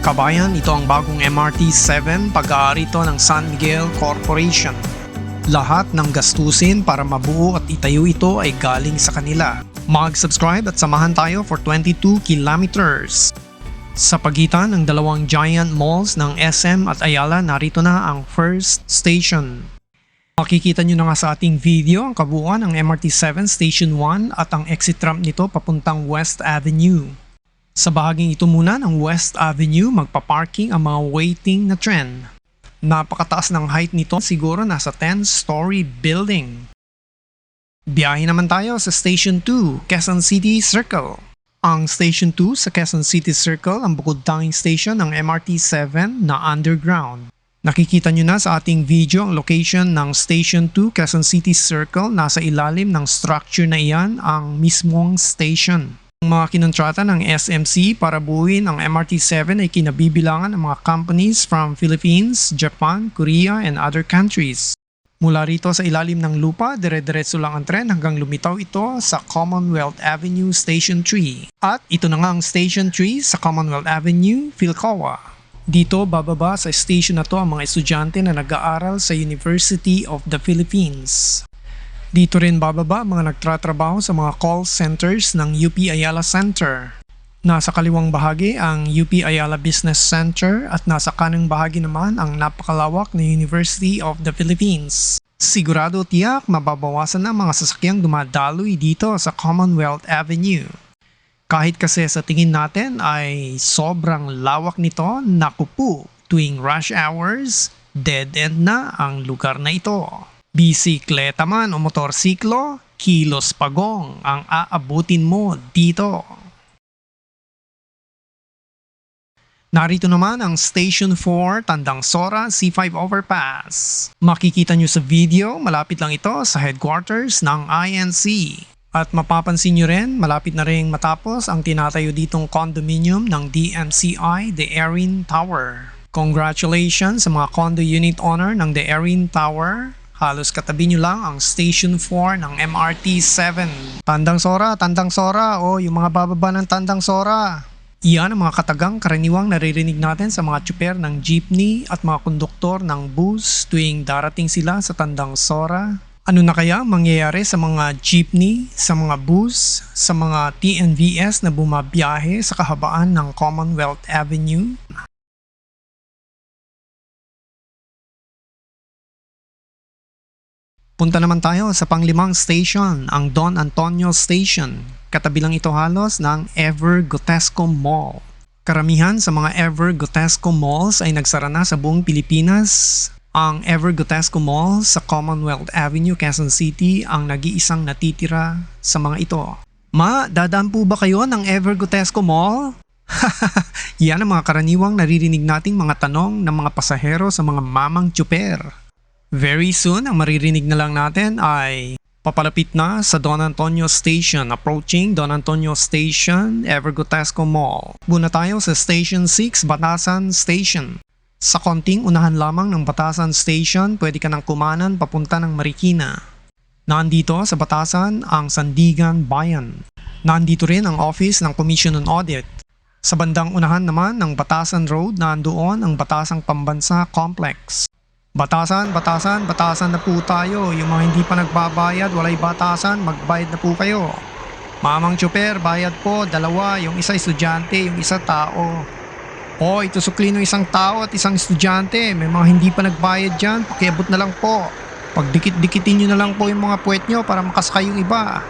Kabayan, ito ang bagong MRT-7 pag-aari ito ng San Miguel Corporation. Lahat ng gastusin para mabuo at itayo ito ay galing sa kanila. Mag-subscribe at samahan tayo for 22 kilometers. Sa pagitan ng dalawang giant malls ng SM at Ayala, narito na ang first station. Makikita nyo na nga sa ating video ang kabuuan ng MRT-7 Station 1 at ang exit ramp nito papuntang West Avenue. Sa bahaging ito muna ng West Avenue, magpaparking ang mga waiting na tren. Napakataas ng height nito, siguro nasa 10-story building. Biyahe naman tayo sa Station 2, Quezon City Circle. Ang Station 2 sa Quezon City Circle ang bukod-tanging station ng MRT-7 na underground. Nakikita nyo na sa ating video ang location ng Station 2 Quezon City Circle. Nasa ilalim ng structure na iyan ang mismong station. Ang mga kinontrata ng SMC para buuin ang MRT-7 ay kinabibilangan ng mga companies from Philippines, Japan, Korea, and other countries. Mula rito sa ilalim ng lupa, dire-diretso lang ang tren hanggang lumitaw ito sa Commonwealth Avenue Station 3. At ito na nga ang Station 3 sa Commonwealth Avenue, Philcoa. Dito bababa sa station na to ang mga estudyante na nag-aaral sa University of the Philippines. Dito rin bababa mga nagtratrabaho sa mga call centers ng UP Ayala Center. Nasa kaliwang bahagi ang UP Ayala Business Center at nasa kanang bahagi naman ang napakalawak na University of the Philippines. Sigurado tiyak mababawasan na mga sasakyang dumadaloy dito sa Commonwealth Avenue. Kahit kasi sa tingin natin ay sobrang lawak nito, naku po, tuwing rush hours, dead end na ang lugar na ito. Bisikleta man o motorsiklo, kilos pagong ang aabutin mo dito. Narito naman ang Station 4, Tandang Sora C5 Overpass. Makikita nyo sa video, malapit lang ito sa headquarters ng INC. At mapapansin nyo rin, malapit na rin matapos ang tinatayo ditong condominium ng DMCI, The Erin Tower. Congratulations sa mga condo unit owner ng The Erin Tower. Halos katabi nyo lang ang Station 4 ng MRT-7. Tandang Sora, o yung mga bababa ng Tandang Sora. Iyan ang mga katagang karaniwang naririnig natin sa mga tsuper ng jeepney at mga konduktor ng bus tuwing darating sila sa Tandang Sora. Ano na kaya mangyayari sa mga jeepney, sa mga bus, sa mga TNVS na bumabiyahe sa kahabaan ng Commonwealth Avenue? Punta naman tayo sa panglimang station, ang Don Antonio Station. Katabi lang ito halos ng Ever Gotesco Mall. Karamihan sa mga Ever Gotesco Malls ay nagsara na sa buong Pilipinas. Ang Ever Gotesco Mall sa Commonwealth Avenue, Quezon City ang nag-iisang natitira sa mga ito. Ma, dadaan po ba kayo ng Ever Gotesco Mall? Yan ang mga karaniwang naririnig nating mga tanong ng mga pasahero sa mga mamang tsuper. Very soon, ang maririnig na lang natin ay papalapit na sa Don Antonio Station. Approaching Don Antonio Station, Ever Gotesco Mall. Muna tayo sa Station 6, Batasan Station. Sa konting unahan lamang ng Batasan Station, pwede ka nang kumanan papunta ng Marikina. Nandito sa Batasan ang Sandigan Bayan. Nandito rin ang office ng Commission on Audit. Sa bandang unahan naman ng Batasan Road, nandoon ang Batasang Pambansa Complex. Batasan na po tayo. Yung mga hindi pa nagbabayad, walay batasan, magbayad na po kayo. Mamang tsuper, bayad po, dalawa, yung isa estudyante, yung isa tao. O, ito sukli ng isang tao at isang estudyante. May mga hindi pa nagbayad dyan, pakiabot na lang po. Pagdikit-dikitin nyo na lang po yung mga puwet nyo para makasakay yung iba.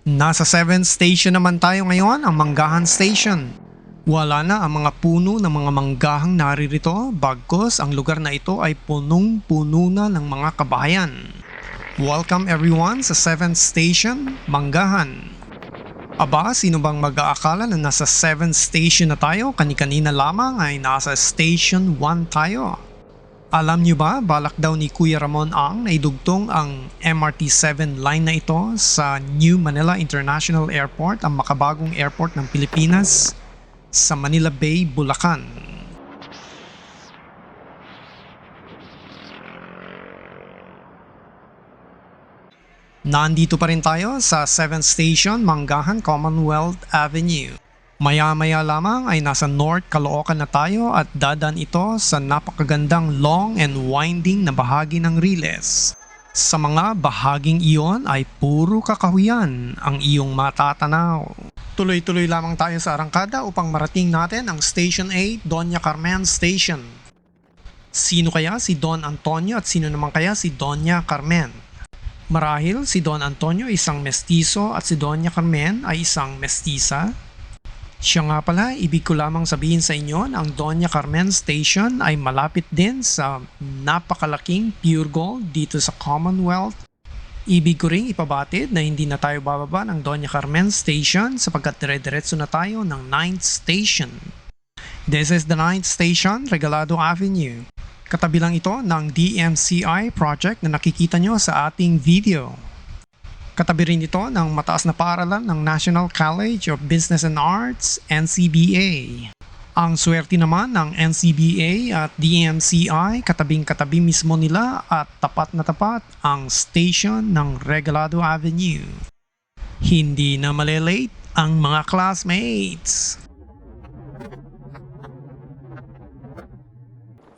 Nasa 7th station naman tayo ngayon, ang Manggahan Station. Wala na ang mga puno ng mga manggahang naririto, bagkus ang lugar na ito ay punong-puno na ng mga kabayan. Welcome everyone sa 7th station, Manggahan. Aba, sino bang mag-aakala na nasa 7th station na tayo? Kani-kanina lamang ay nasa Station 1 tayo. Alam nyo ba, balak daw ni Kuya Ramon Ang na idugtong ang MRT-7 line na ito sa New Manila International Airport, ang makabagong airport ng Pilipinas, sa Manila Bay, Bulacan. Nandito pa rin tayo sa 7th Station, Manggahan, Commonwealth Avenue. Maya-maya lamang ay nasa North Caloocan na tayo at dadan ito sa napakagandang long and winding na bahagi ng Riles. Sa mga bahaging iyon ay puro kakahuyan ang iyong matatanaw. Tuloy-tuloy lamang tayo sa arangkada upang marating natin ang Station 8, Doña Carmen Station. Sino kaya si Don Antonio at sino naman kaya si Doña Carmen? Marahil si Don Antonio isang mestizo at si Doña Carmen ay isang mestiza. Siya nga pala, ibig ko lamang sabihin sa inyo na ang Doña Carmen Station ay malapit din sa napakalaking pure gold dito sa Commonwealth. Ibig ko ring ipabatid na hindi na tayo bababa ng Doña Carmen Station sapagkat dire-diretso na tayo ng 9th Station. This is the 9th Station, Regalado Avenue. Katabi lang ito ng DMCI project na nakikita nyo sa ating video. Katabi rin ito ng mataas na paaralan ng National College of Business and Arts, NCBA. Ang swerte naman ng NCBA at DMCI, katabing-katabi mismo nila at tapat na tapat ang station ng Regalado Avenue. Hindi na malilate ang mga classmates.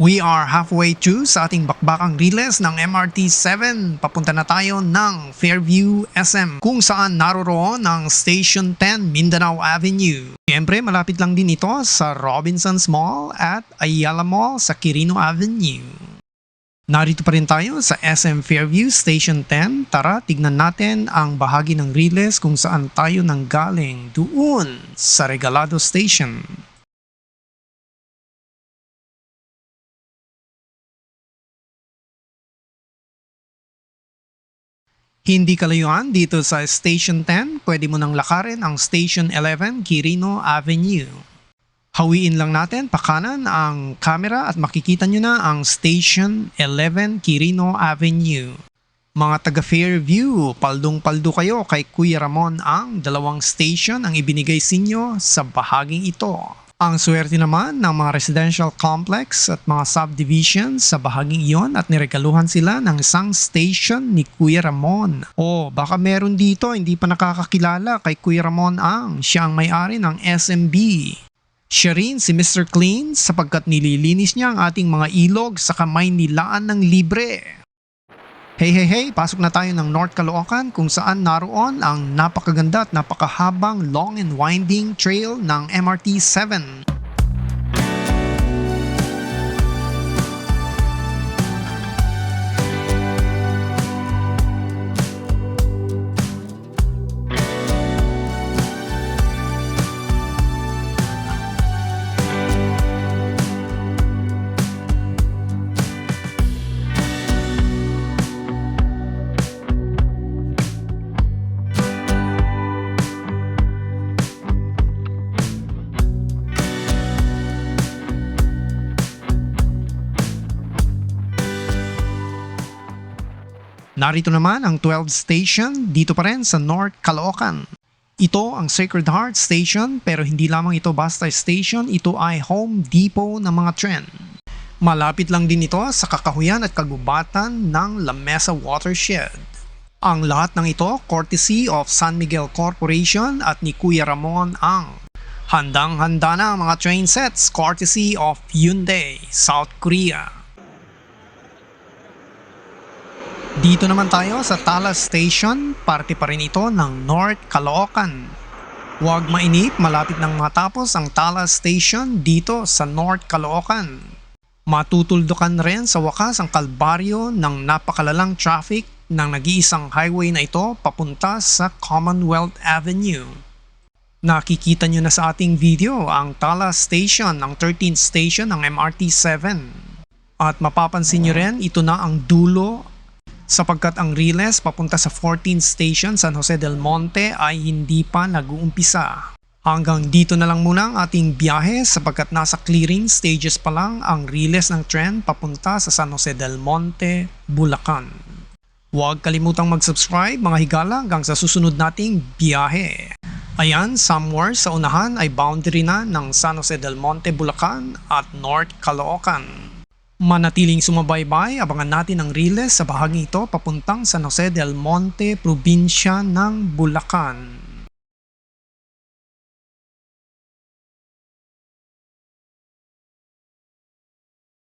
We are halfway through sa ating bakbakang Riles ng MRT 7. Papunta na tayo ng Fairview SM kung saan naroroon ang Station 10 Mindanao Avenue. Siyempre malapit lang din ito sa Robinsons Mall at Ayala Mall sa Quirino Avenue. Narito pa rin tayo sa SM Fairview Station 10. Tara, tignan natin ang bahagi ng Riles kung saan tayo nanggaling doon sa Regalado Station. Hindi kalayuan dito sa Station 10, pwede mo nang lakarin ang Station 11 Quirino Avenue. Hawiin lang natin pakanan ang camera at makikita nyo na ang Station 11 Quirino Avenue. Mga taga Fairview, paldong-paldo kayo kay Kuya Ramon ang dalawang station ang ibinigay sinyo sa bahaging ito. Ang swerte naman ng mga residential complex at mga subdivisions sa bahaging iyon at niregaluhan sila ng isang station ni Kuya Ramon. O baka meron dito hindi pa nakakakilala kay Kuya Ramon ang siya ang may-ari ng SMB. Siya rin si Mr. Clean sapagkat nililinis niya ang ating mga ilog sa kamay nilaan ng libre. Hey, pasok na tayo ng North Caloocan kung saan naroon ang napakaganda at napakahabang long and winding trail ng MRT 7. Narito naman ang 12th Station dito pa rin sa North Caloocan. Ito ang Sacred Heart Station pero hindi lamang ito basta station, ito ay Home Depot ng mga tren. Malapit lang din ito sa kakahuyan at kagubatan ng La Mesa Watershed. Ang lahat ng ito courtesy of San Miguel Corporation at ni Kuya Ramon ang handang-handa na mga train sets courtesy of Hyundai, South Korea. Dito naman tayo sa Talas Station, parte pa rin ito ng North Caloocan. Huwag mainip, malapit nang matapos ang Talas Station dito sa North Caloocan. Matutuldukan rin sa wakas ang kalbaryo ng napakalalang traffic ng nag-iisang highway na ito papunta sa Commonwealth Avenue. Nakikita nyo na sa ating video ang Talas Station, ang 13th station ng MRT 7. At mapapansin nyo rin, ito na ang dulo sapagkat ang Riles papunta sa 14th Station San Jose del Monte ay hindi pa nag-uumpisa. Hanggang dito na lang muna ang ating biyahe sapagkat nasa clearing stages pa lang ang Riles ng tren papunta sa San Jose del Monte, Bulacan. Huwag kalimutang mag-subscribe mga higala hanggang sa susunod nating biyahe. Ayan, somewhere sa unahan ay boundary na ng San Jose del Monte, Bulacan at North Caloocan. Manatiling sumabaybay, abangan natin ang Riles sa bahagi ito papuntang San Jose del Monte, probinsya ng Bulacan.